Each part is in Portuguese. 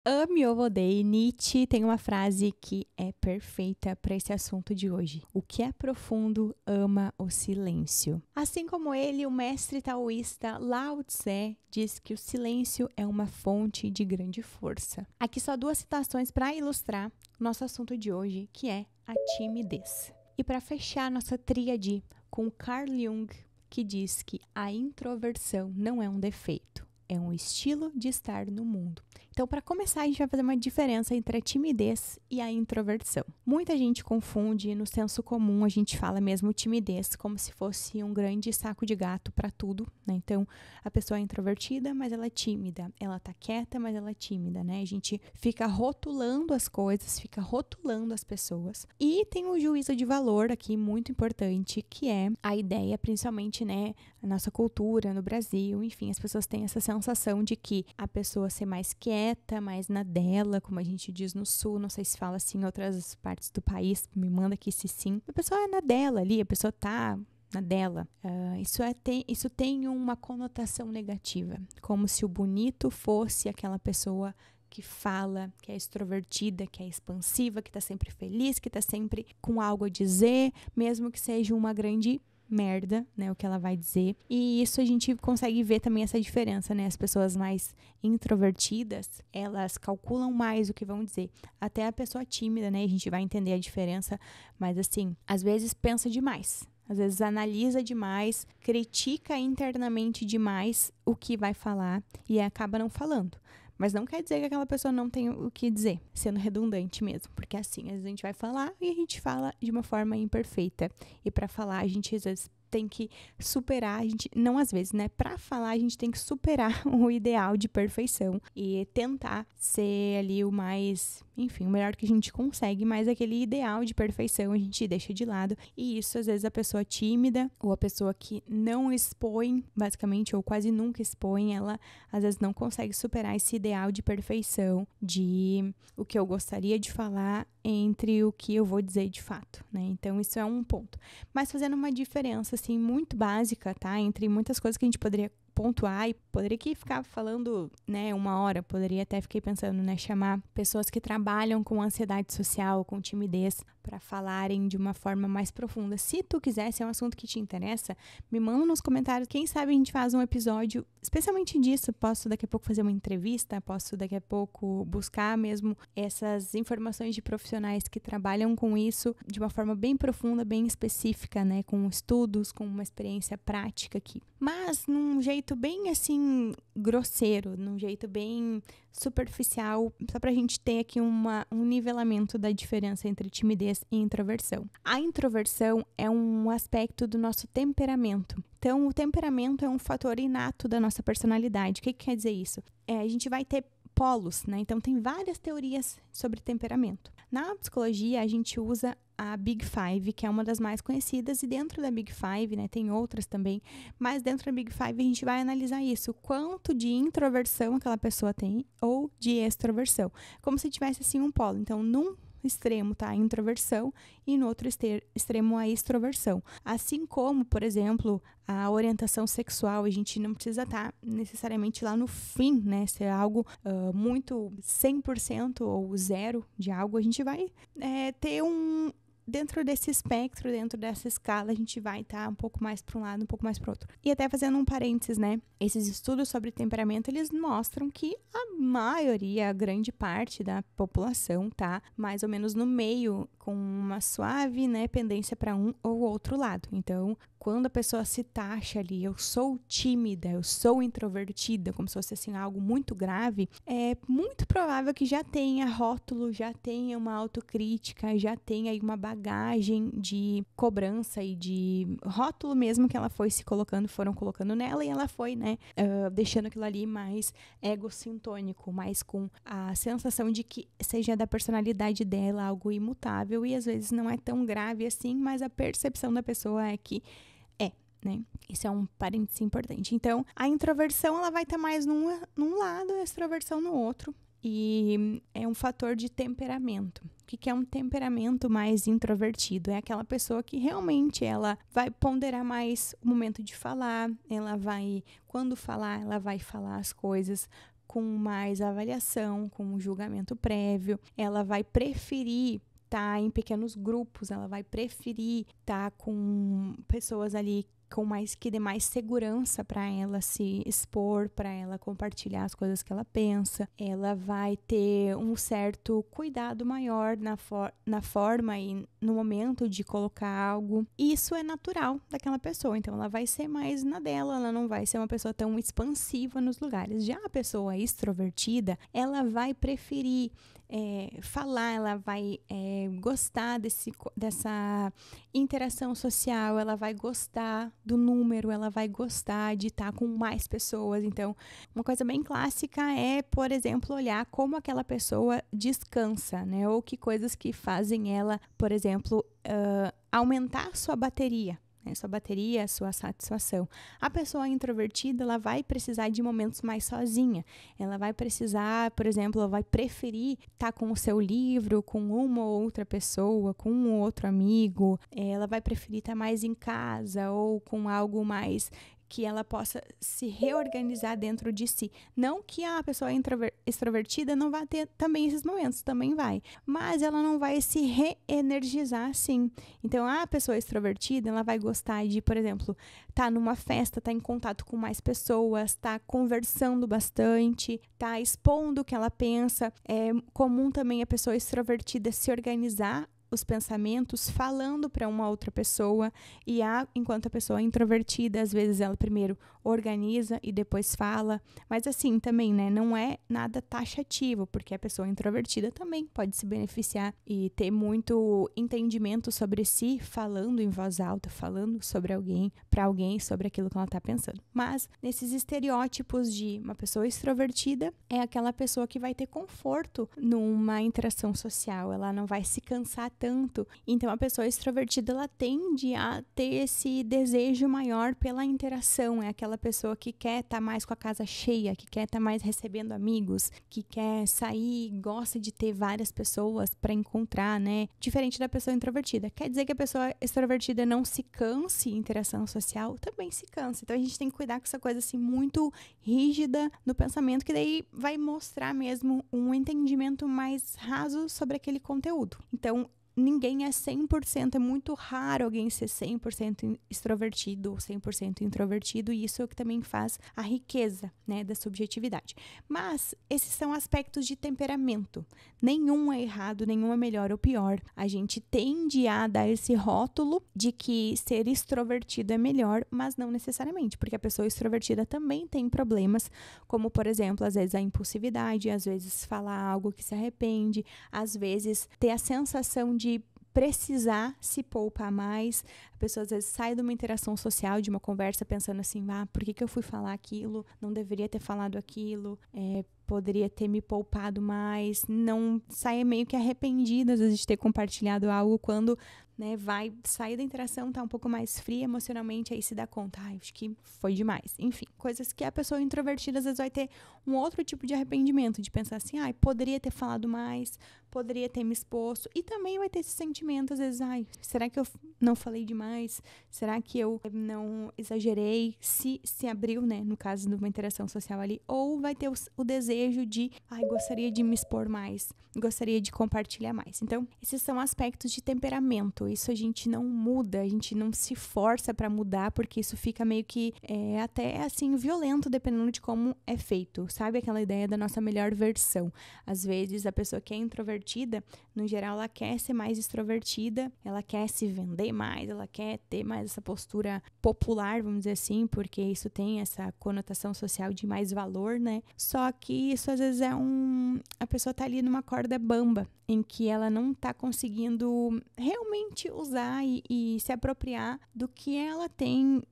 Ame ou odeie, Nietzsche tem uma frase que é perfeita para esse assunto de hoje. O que é profundo ama o silêncio. Assim como ele, o mestre taoísta Lao Tse diz que o silêncio é uma fonte de grande força. Aqui só duas citações para ilustrar o nosso assunto de hoje, que é a timidez. E para fechar nossa tríade com Carl Jung, que diz que a introversão não é um defeito. É um estilo de estar no mundo. Então, para começar, a gente vai fazer uma diferença entre a timidez e a introversão. Muita gente confunde, no senso comum, a gente fala mesmo timidez como se fosse um grande saco de gato para tudo, né? Então, a pessoa é introvertida, mas ela é tímida. Ela tá quieta, mas ela é tímida, né? A gente fica rotulando as coisas, fica rotulando as pessoas. E tem um juízo de valor aqui muito importante, que é a ideia, principalmente, né, a nossa cultura no Brasil, enfim, as pessoas têm essa sensação de que a pessoa ser mais quieta, mais na dela, como a gente diz no sul, não sei se fala assim em outras partes do país, me manda aqui se sim. A pessoa é na dela ali, a pessoa tá na dela. Isso tem uma conotação negativa, como se o bonito fosse aquela pessoa que fala, que é extrovertida, que é expansiva, que tá sempre feliz, que tá sempre com algo a dizer, mesmo que seja uma grande merda, né, o que ela vai dizer. E isso a gente consegue ver também essa diferença, né? As pessoas mais introvertidas, elas calculam mais o que vão dizer. Até a pessoa tímida, né, a gente vai entender a diferença, mas assim, às vezes pensa demais. Às vezes analisa demais, critica internamente demais o que vai falar e acaba não falando. Mas não quer dizer que aquela pessoa não tem o que dizer, sendo redundante mesmo. Porque assim, às vezes a gente vai falar e a gente fala de uma forma imperfeita. E para falar, a gente às vezes tem que superar, a gente, não às vezes, né? Para falar, a gente tem que superar o ideal de perfeição e tentar ser ali o mais, enfim, o melhor que a gente consegue, mas aquele ideal de perfeição a gente deixa de lado. E isso, às vezes, a pessoa tímida ou a pessoa que não expõe, basicamente, ou quase nunca expõe, ela às vezes não consegue superar esse ideal de perfeição, de o que eu gostaria de falar entre o que eu vou dizer de fato, né? Então, isso é um ponto. Mas fazendo uma diferença, assim, muito básica, tá? Entre muitas coisas que a gente poderia pontuar e poderia aqui ficar falando, né, uma hora, poderia até fiquei pensando, né, chamar pessoas que trabalham com ansiedade social, com timidez, para falarem de uma forma mais profunda. Se tu quiser, se é um assunto que te interessa, me manda nos comentários. Quem sabe a gente faz um episódio especialmente disso. Posso daqui a pouco fazer uma entrevista, posso daqui a pouco buscar mesmo essas informações de profissionais que trabalham com isso de uma forma bem profunda, bem específica, né, com estudos, com uma experiência prática aqui. Mas num jeito bem assim grosseiro, num jeito bem superficial, só pra gente ter aqui um nivelamento da diferença entre timidez e introversão. A introversão é um aspecto do nosso temperamento. Então, o temperamento é um fator inato da nossa personalidade. O que quer dizer isso? A gente vai ter polos, né? Então, tem várias teorias sobre temperamento. Na psicologia, a gente usa a Big Five, que é uma das mais conhecidas, e dentro da Big Five, né, tem outras também, mas dentro da Big Five a gente vai analisar isso, quanto de introversão aquela pessoa tem ou de extroversão, como se tivesse assim um polo. Então, num extremo tá a introversão e no outro extremo a extroversão. Assim como, por exemplo, a orientação sexual, a gente não precisa estar necessariamente lá no fim, né? Se é algo muito 100% ou zero de algo, a gente vai ter dentro desse espectro, dentro dessa escala, a gente vai estar um pouco mais para um lado, um pouco mais para o outro. E até fazendo um parênteses, né? Esses estudos sobre temperamento, eles mostram que a maioria, a grande parte da população tá mais ou menos no meio, com uma suave, né, pendência para um ou outro lado. Então, quando a pessoa se taxa ali, eu sou tímida, eu sou introvertida, como se fosse assim algo muito grave, é muito provável que já tenha rótulo, já tenha uma autocrítica, já tenha aí uma bagagem de cobrança e de rótulo mesmo que ela foi se colocando, foram colocando nela e ela foi, né, deixando aquilo ali mais egocintônico, mais com a sensação de que seja da personalidade dela algo imutável e às vezes não é tão grave assim, mas a percepção da pessoa é que né? Isso é um parêntese importante. Então, a introversão ela vai estar mais num lado, a extroversão no outro. E é um fator de temperamento. O que é um temperamento mais introvertido? É aquela pessoa que realmente ela vai ponderar mais o momento de falar, ela vai, quando falar, ela vai falar as coisas com mais avaliação, com julgamento prévio, ela vai preferir estar em pequenos grupos, ela vai preferir estar com pessoas ali com mais que dê mais segurança para ela se expor, para ela compartilhar as coisas que ela pensa. Ela vai ter um certo cuidado maior na forma e no momento de colocar algo. Isso é natural daquela pessoa, então ela vai ser mais na dela, ela não vai ser uma pessoa tão expansiva nos lugares. Já a pessoa extrovertida, ela vai preferir falar, ela vai gostar dessa interação social, ela vai gostar do número, ela vai gostar de estar com mais pessoas. Então, uma coisa bem clássica é, por exemplo, olhar como aquela pessoa descansa, né? Ou que coisas que fazem ela, por exemplo, aumentar sua bateria. Sua bateria, sua satisfação. A pessoa introvertida, ela vai precisar de momentos mais sozinha. Ela vai precisar, por exemplo, ela vai preferir estar com o seu livro, com uma ou outra pessoa, com um ou outro amigo. Ela vai preferir estar mais em casa ou com algo mais que ela possa se reorganizar dentro de si. Não que a pessoa extrovertida não vá ter também esses momentos, também vai. Mas ela não vai se reenergizar assim. Então, a pessoa extrovertida, ela vai gostar de, por exemplo, estar numa festa, estar em contato com mais pessoas, estar conversando bastante, estar expondo o que ela pensa. É comum também a pessoa extrovertida se organizar os pensamentos falando para uma outra pessoa, e enquanto a pessoa é introvertida, às vezes ela primeiro organiza e depois fala, mas assim também, né, não é nada taxativo, porque a pessoa introvertida também pode se beneficiar e ter muito entendimento sobre si, falando em voz alta, falando sobre alguém, para alguém, sobre aquilo que ela está pensando. Mas nesses estereótipos de uma pessoa extrovertida, é aquela pessoa que vai ter conforto numa interação social, ela não vai se cansar tanto. Então, a pessoa extrovertida, ela tende a ter esse desejo maior pela interação. É aquela pessoa que quer estar mais com a casa cheia, que quer estar mais recebendo amigos, que quer sair, gosta de ter várias pessoas para encontrar, né? Diferente da pessoa introvertida. Quer dizer que a pessoa extrovertida não se canse em interação social? Também se cansa. Então, a gente tem que cuidar com essa coisa assim muito rígida no pensamento, que daí vai mostrar mesmo um entendimento mais raso sobre aquele conteúdo. Então, ninguém é 100%, é muito raro alguém ser 100% extrovertido ou 100% introvertido, e isso é o que também faz a riqueza, né, da subjetividade. Mas esses são aspectos de temperamento. Nenhum é errado, nenhum é melhor ou pior. A gente tende a dar esse rótulo de que ser extrovertido é melhor, mas não necessariamente, porque a pessoa extrovertida também tem problemas, como, por exemplo, às vezes a impulsividade, às vezes falar algo que se arrepende, às vezes ter a sensação de precisar se poupar mais. A pessoa às vezes sai de uma interação social, de uma conversa, pensando assim, por que eu fui falar aquilo? Não deveria ter falado aquilo, poderia ter me poupado mais. Não sai meio que arrependida, às vezes, de ter compartilhado algo, quando, né, vai sair da interação, tá um pouco mais fria emocionalmente, aí se dá conta, acho que foi demais. Enfim, coisas que a pessoa introvertida às vezes vai ter um outro tipo de arrependimento, de pensar assim, poderia ter falado mais, poderia ter me exposto, e também vai ter esse sentimento, às vezes, será que eu não falei demais? Será que eu não exagerei? Se abriu, né, no caso de uma interação social ali, ou vai ter o desejo de, gostaria de me expor mais, gostaria de compartilhar mais. Então, esses são aspectos de temperamento. Isso a gente não muda, a gente não se força para mudar, porque isso fica meio que até assim violento, dependendo de como é feito. Sabe aquela ideia da nossa melhor versão? Às vezes a pessoa que é introvertida, no geral, ela quer ser mais extrovertida, ela quer se vender mais, ela quer ter mais essa postura popular, vamos dizer assim, porque isso tem essa conotação social de mais valor, né? Só que isso às vezes a pessoa tá ali numa corda bamba, em que ela não tá conseguindo realmente usar e se apropriar do que ela tem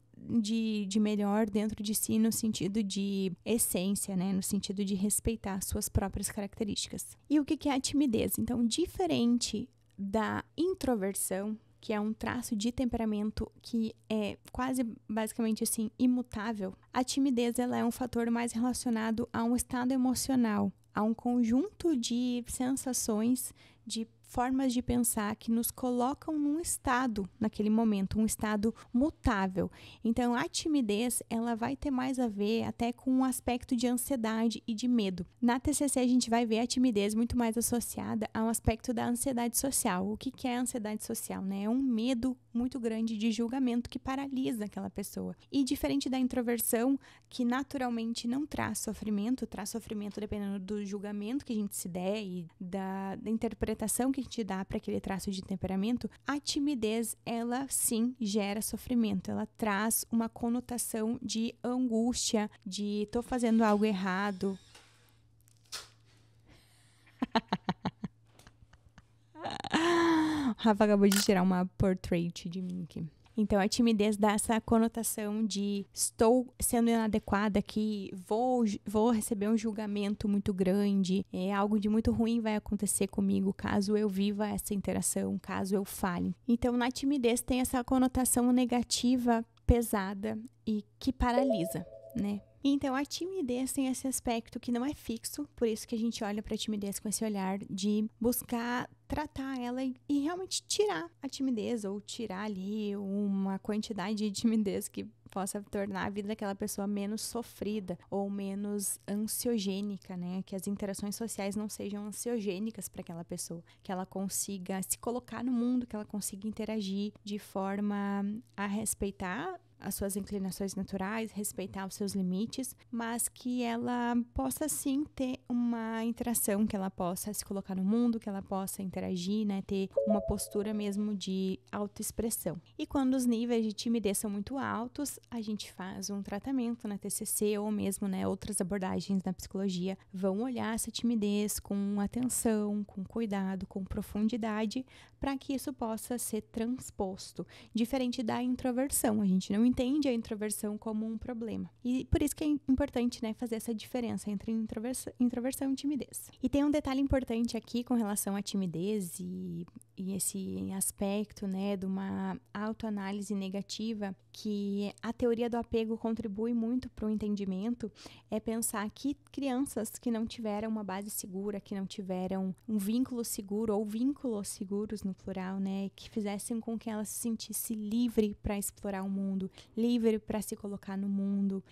de melhor dentro de si, no sentido de essência, né? No sentido de respeitar suas próprias características. E o que é a timidez? Então, diferente da introversão, que é um traço de temperamento que é quase basicamente assim imutável, a timidez, ela é um fator mais relacionado a um estado emocional, a um conjunto de sensações, de formas de pensar que nos colocam num estado, naquele momento, um estado mutável. Então, a timidez, ela vai ter mais a ver até com um aspecto de ansiedade e de medo. Na TCC, a gente vai ver a timidez muito mais associada ao aspecto da ansiedade social. O que é a ansiedade social, né? É um medo muito grande de julgamento que paralisa aquela pessoa. E diferente da introversão, que naturalmente não traz sofrimento dependendo do julgamento que a gente se der e da interpretação que a gente dá para aquele traço de temperamento, a timidez, ela sim gera sofrimento, ela traz uma conotação de angústia, de tô fazendo algo errado. Rafa acabou de tirar uma portrait de mim aqui. Então, a timidez dá essa conotação de estou sendo inadequada aqui, vou receber um julgamento muito grande, algo de muito ruim vai acontecer comigo caso eu viva essa interação, caso eu fale. Então, na timidez tem essa conotação negativa, pesada e que paralisa, né? Então, a timidez tem esse aspecto que não é fixo, por isso que a gente olha para a timidez com esse olhar de buscar tratar ela e realmente tirar a timidez ou tirar ali uma quantidade de timidez que possa tornar a vida daquela pessoa menos sofrida ou menos ansiogênica, né? Que as interações sociais não sejam ansiogênicas para aquela pessoa, que ela consiga se colocar no mundo, que ela consiga interagir de forma a respeitar as suas inclinações naturais, respeitar os seus limites, mas que ela possa sim ter uma interação, que ela possa se colocar no mundo, que ela possa interagir, né, ter uma postura mesmo de autoexpressão. E quando os níveis de timidez são muito altos, a gente faz um tratamento na TCC ou mesmo, né, outras abordagens na psicologia vão olhar essa timidez com atenção, com cuidado, com profundidade, para que isso possa ser transposto. Diferente da introversão, a gente não entende a introversão como um problema. E por isso que é importante, né, fazer essa diferença entre introversão e timidez. E tem um detalhe importante aqui com relação à timidez e esse aspecto, né, de uma autoanálise negativa, que a teoria do apego contribui muito para o entendimento, é pensar que crianças que não tiveram uma base segura, que não tiveram um vínculo seguro ou vínculos seguros no plural, né, que fizessem com que ela se sentisse livre para explorar o mundo, livre para se colocar no mundo,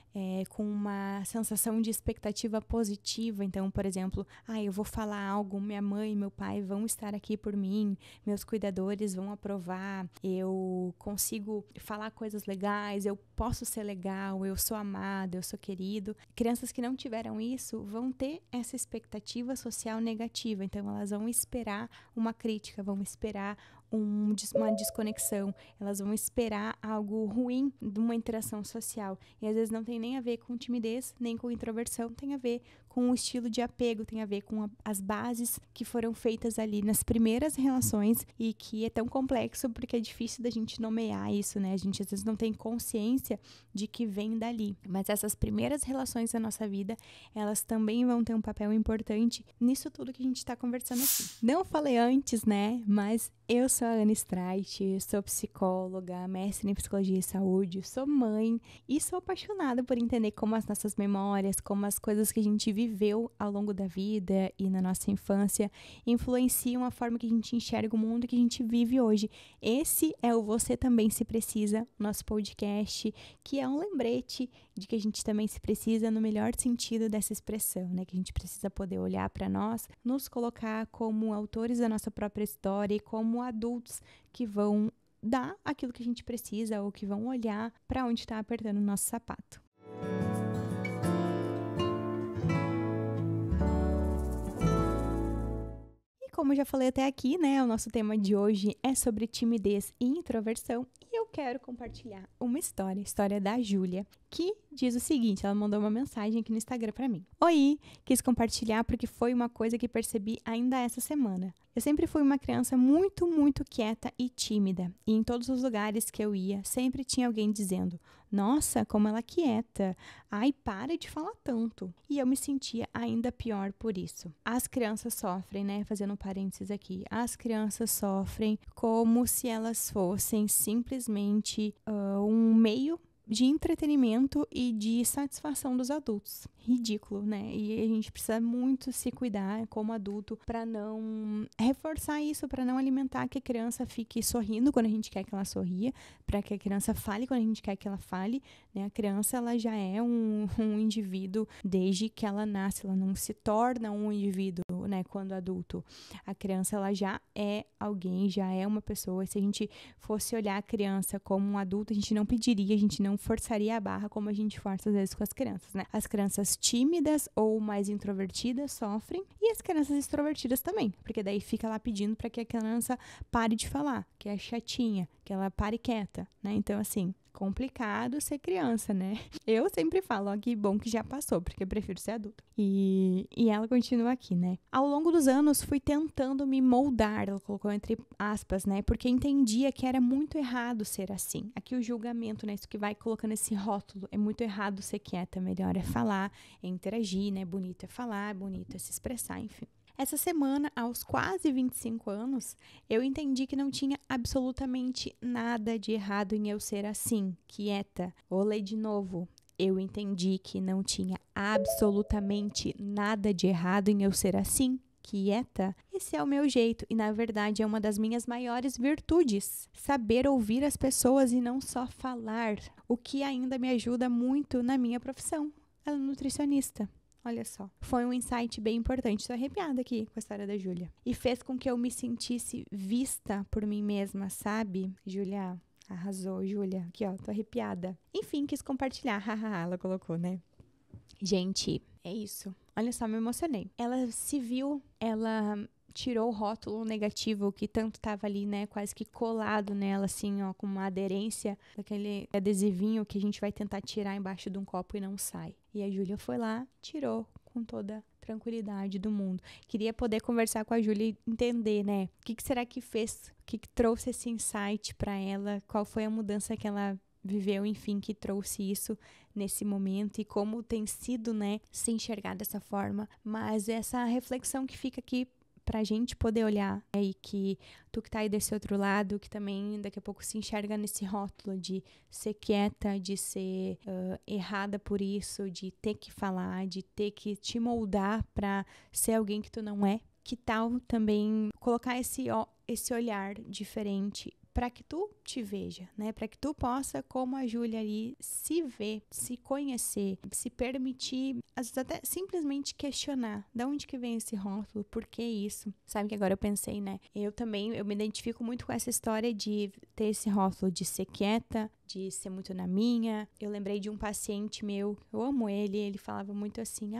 com uma sensação de expectativa positiva. Então, por exemplo, eu vou falar algo, minha mãe e meu pai vão estar aqui por mim, meus cuidadores vão aprovar, eu consigo falar coisas legais, eu posso ser legal, eu sou amado, eu sou querido. Crianças que não tiveram isso vão ter essa expectativa social negativa, então elas vão esperar uma crítica, vão esperar uma desconexão, elas vão esperar algo ruim de uma interação social, e às vezes não tem nem a ver com timidez, nem com introversão, tem a ver com o estilo de apego, tem a ver com as bases que foram feitas ali nas primeiras relações, e que é tão complexo porque é difícil da gente nomear isso, né? A gente às vezes não tem consciência de que vem dali, mas essas primeiras relações da nossa vida, elas também vão ter um papel importante nisso tudo que a gente está conversando aqui. Não falei antes, né? Mas eu sou a Ana Streit, sou psicóloga, mestre em psicologia e saúde, sou mãe e sou apaixonada por entender como as nossas memórias, como as coisas que a gente viveu ao longo da vida e na nossa infância influenciam a forma que a gente enxerga o mundo que a gente vive hoje. Esse é o Você Também Se Precisa, nosso podcast, que é um lembrete de que a gente também se precisa no melhor sentido dessa expressão, né? Que a gente precisa poder olhar para nós, nos colocar como autores da nossa própria história e como adultos que vão dar aquilo que a gente precisa ou que vão olhar para onde está apertando o nosso sapato. E como eu já falei até aqui, né, o nosso tema de hoje é sobre timidez e introversão, e eu quero compartilhar uma história da Júlia, que diz o seguinte, ela mandou uma mensagem aqui no Instagram pra mim. Oi, quis compartilhar porque foi uma coisa que percebi ainda essa semana. Eu sempre fui uma criança muito, muito quieta e tímida, e em todos os lugares que eu ia, sempre tinha alguém dizendo, nossa, como ela é quieta, ai, para de falar tanto. E eu me sentia ainda pior por isso. As crianças sofrem, né, fazendo um parênteses aqui, as crianças sofrem como se elas fossem simplesmente um meio de entretenimento e de satisfação dos adultos. Ridículo, né? E a gente precisa muito se cuidar como adulto para não reforçar isso, para não alimentar que a criança fique sorrindo quando a gente quer que ela sorria, para que a criança fale quando a gente quer que ela fale, né? A criança, ela já é um indivíduo desde que ela nasce, ela não se torna um indivíduo, né, quando adulto. A criança, ela já é alguém, já é uma pessoa. Se a gente fosse olhar a criança como um adulto, a gente não pediria, a gente não forçaria a barra como a gente força às vezes com as crianças, né? As crianças tímidas ou mais introvertidas sofrem, e as crianças extrovertidas também, porque daí fica lá pedindo para que a criança pare de falar, que é chatinha, que ela pare quieta, né? Então, assim, complicado ser criança, né? Eu sempre falo, ó, que bom que já passou, porque eu prefiro ser adulta. E ela continua aqui, né? Ao longo dos anos, fui tentando me moldar, ela colocou entre aspas, né? Porque entendia que era muito errado ser assim. Aqui o julgamento, né? Isso que vai colocando esse rótulo. É muito errado ser quieta, melhor é falar, é interagir, né? Bonito é falar, bonito é se expressar, enfim. Essa semana, aos quase 25 anos, eu entendi que não tinha absolutamente nada de errado em eu ser assim, quieta. Vou ler de novo. Eu entendi que não tinha absolutamente nada de errado em eu ser assim, quieta. Esse é o meu jeito e, na verdade, é uma das minhas maiores virtudes. Saber ouvir as pessoas e não só falar, o que ainda me ajuda muito na minha profissão. Ela é nutricionista. Olha só, foi um insight bem importante. Tô arrepiada aqui com a história da Júlia. E fez com que eu me sentisse vista por mim mesma, sabe? Júlia, arrasou, Júlia. Aqui, ó, tô arrepiada. Enfim, quis compartilhar. Hahaha, ela colocou, né? Gente, é isso. Olha só, me emocionei. Ela se viu, ela tirou o rótulo negativo que tanto tava ali, né, quase que colado nela, assim, ó, com uma aderência daquele adesivinho que a gente vai tentar tirar embaixo de um copo e não sai. E a Júlia foi lá, tirou com toda a tranquilidade do mundo. Queria poder conversar com a Júlia e entender, né, o que será que fez, o que trouxe esse insight para ela, qual foi a mudança que ela viveu, enfim, que trouxe isso nesse momento e como tem sido, né, se enxergar dessa forma. Mas essa reflexão que fica aqui pra gente poder olhar, e que tu que tá aí desse outro lado, que também daqui a pouco se enxerga nesse rótulo de ser quieta, de ser errada por isso, de ter que falar, de ter que te moldar pra ser alguém que tu não é. Que tal também colocar esse olhar diferente para que tu te veja, né? Para que tu possa, como a Júlia ali, se ver, se conhecer, se permitir, às vezes até simplesmente questionar de onde que vem esse rótulo, por que isso? Sabe que agora eu pensei, né? Eu me identifico muito com essa história de ter esse rótulo de ser quieta, de ser muito na minha. Eu lembrei de um paciente meu, eu amo ele falava muito assim,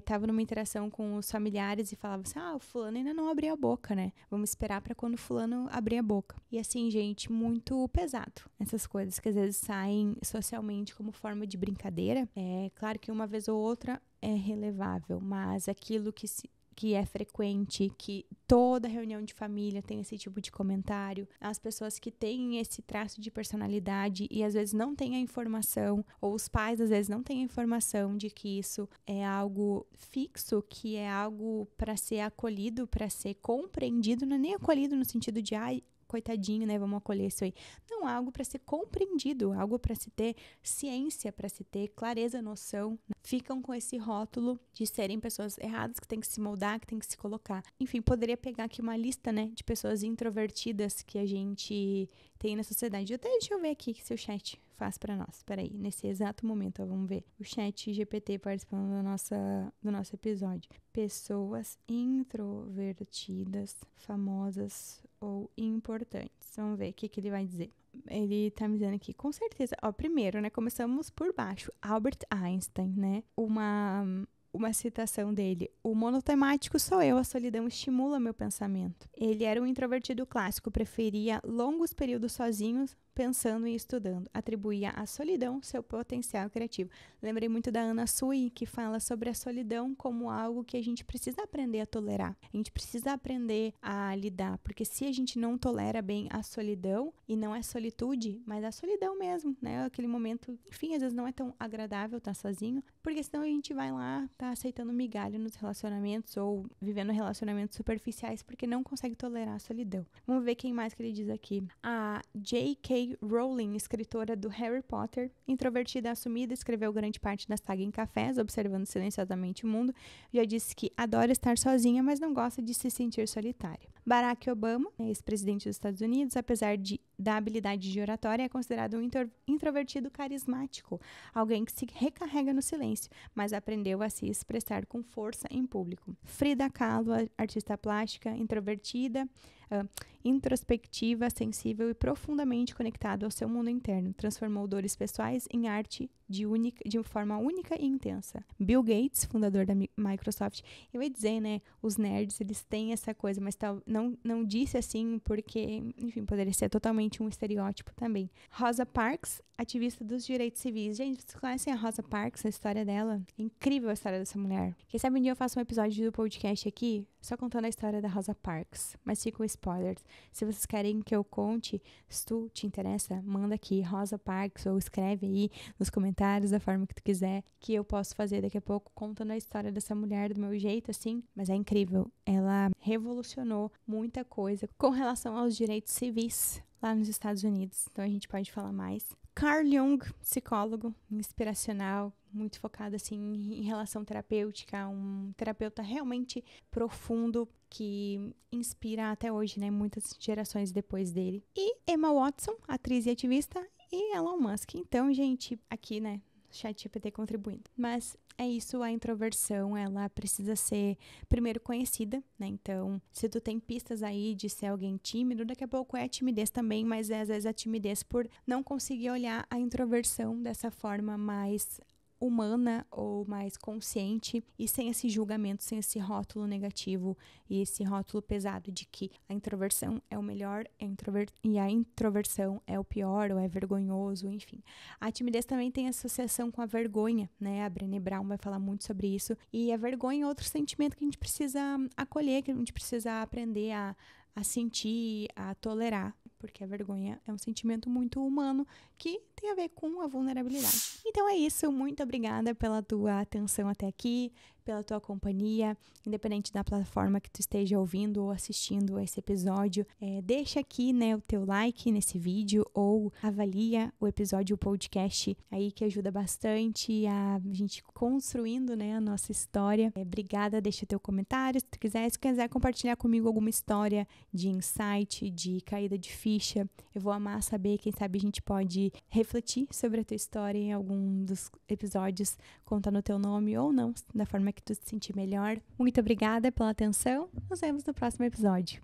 tava numa interação com os familiares e falava assim, o fulano ainda não abriu a boca, né? Vamos esperar pra quando o fulano abrir a boca. E assim, gente, muito pesado. Essas coisas que às vezes saem socialmente como forma de brincadeira. É claro que uma vez ou outra é relevável, mas aquilo que é frequente, que toda reunião de família tem esse tipo de comentário, as pessoas que têm esse traço de personalidade e às vezes não têm a informação, ou os pais às vezes não têm a informação de que isso é algo fixo, que é algo para ser acolhido, para ser compreendido, não é nem acolhido no sentido de, coitadinho, né, vamos acolher isso aí. Não, algo para ser compreendido, algo para se ter ciência, para se ter clareza, noção. Ficam com esse rótulo de serem pessoas erradas, que tem que se moldar, que tem que se colocar. Enfim, poderia pegar aqui uma lista, né, de pessoas introvertidas que a gente tem na sociedade. Deixa eu ver aqui se o chat faz para nós. Peraí, nesse exato momento, vamos ver. O chat GPT participando do nosso episódio. Pessoas introvertidas, famosas ou importantes. Vamos ver o que ele vai dizer. Ele tá me dizendo aqui, com certeza. Primeiro, né, começamos por baixo. Albert Einstein, né? Uma citação dele. O monotemático sou eu, a solidão estimula meu pensamento. Ele era um introvertido clássico, preferia longos períodos sozinhos, pensando e estudando. Atribuía à solidão seu potencial criativo. Lembrei muito da Anna Sui, que fala sobre a solidão como algo que a gente precisa aprender a tolerar. A gente precisa aprender a lidar, porque se a gente não tolera bem a solidão, e não é solitude, mas a solidão mesmo, né? Aquele momento, enfim, às vezes não é tão agradável estar sozinho, porque senão a gente vai lá, tá aceitando migalha nos relacionamentos ou vivendo relacionamentos superficiais porque não consegue tolerar a solidão. Vamos ver quem mais que ele diz aqui. A J.K. J.K. Rowling, escritora do Harry Potter, introvertida e assumida, escreveu grande parte da saga em cafés, observando silenciosamente o mundo. Já disse que adora estar sozinha, mas não gosta de se sentir solitária. Barack Obama, ex-presidente dos Estados Unidos, apesar da habilidade de oratória, é considerado um introvertido carismático, alguém que se recarrega no silêncio, mas aprendeu a se expressar com força em público. Frida Kahlo, artista plástica, introvertida, introspectiva, sensível e profundamente conectado ao seu mundo interno, transformou dores pessoais em arte de forma única e intensa. Bill Gates, fundador da Microsoft, eu ia dizer, né, os nerds, eles têm essa coisa, mas não disse assim porque, enfim, poderia ser totalmente um estereótipo também. Rosa Parks, ativista dos direitos civis. Gente, vocês conhecem a Rosa Parks, a história dela? É incrível a história dessa mulher. Quem sabe um dia eu faço um episódio do podcast aqui, só contando a história da Rosa Parks, mas ficam spoilers. Se vocês querem que eu conte, se tu te interessa, manda aqui, Rosa Parks, ou escreve aí nos comentários da forma que tu quiser, que eu posso fazer daqui a pouco, contando a história dessa mulher do meu jeito, assim. Mas é incrível, ela revolucionou muita coisa com relação aos direitos civis lá nos Estados Unidos. Então a gente pode falar mais. Carl Jung, psicólogo inspiracional, muito focado assim em relação terapêutica, um terapeuta realmente profundo que inspira até hoje, né, muitas gerações depois dele. E Emma Watson, atriz e ativista, e Elon Musk. Então, gente, aqui, né, ChatGPT contribuindo. Mas é isso, a introversão, ela precisa ser primeiro conhecida, né? Então, se tu tem pistas aí de ser alguém tímido, daqui a pouco é a timidez também, mas é às vezes a timidez por não conseguir olhar a introversão dessa forma mais humana ou mais consciente e sem esse julgamento, sem esse rótulo negativo e esse rótulo pesado de que a introversão é o melhor e a introversão é o pior ou é vergonhoso, enfim. A timidez também tem associação com a vergonha, né? A Brené Brown vai falar muito sobre isso. E a vergonha é outro sentimento que a gente precisa acolher, que a gente precisa aprender a sentir, a tolerar, porque a vergonha é um sentimento muito humano que tem a ver com a vulnerabilidade. Então é isso, muito obrigada pela tua atenção até aqui, pela tua companhia, independente da plataforma que tu esteja ouvindo ou assistindo a esse episódio. Deixa aqui, né, o teu like nesse vídeo ou avalia o episódio, o podcast aí, que ajuda bastante a gente construindo, né, a nossa história. Obrigada, deixa teu comentário, se tu quiser, compartilhar comigo alguma história de insight, de caída de ficha, eu vou amar saber, quem sabe a gente pode refletir sobre a tua história em algum dos episódios, contando o teu nome ou não, da forma que tu se sentir melhor. Muito obrigada pela atenção, nos vemos no próximo episódio.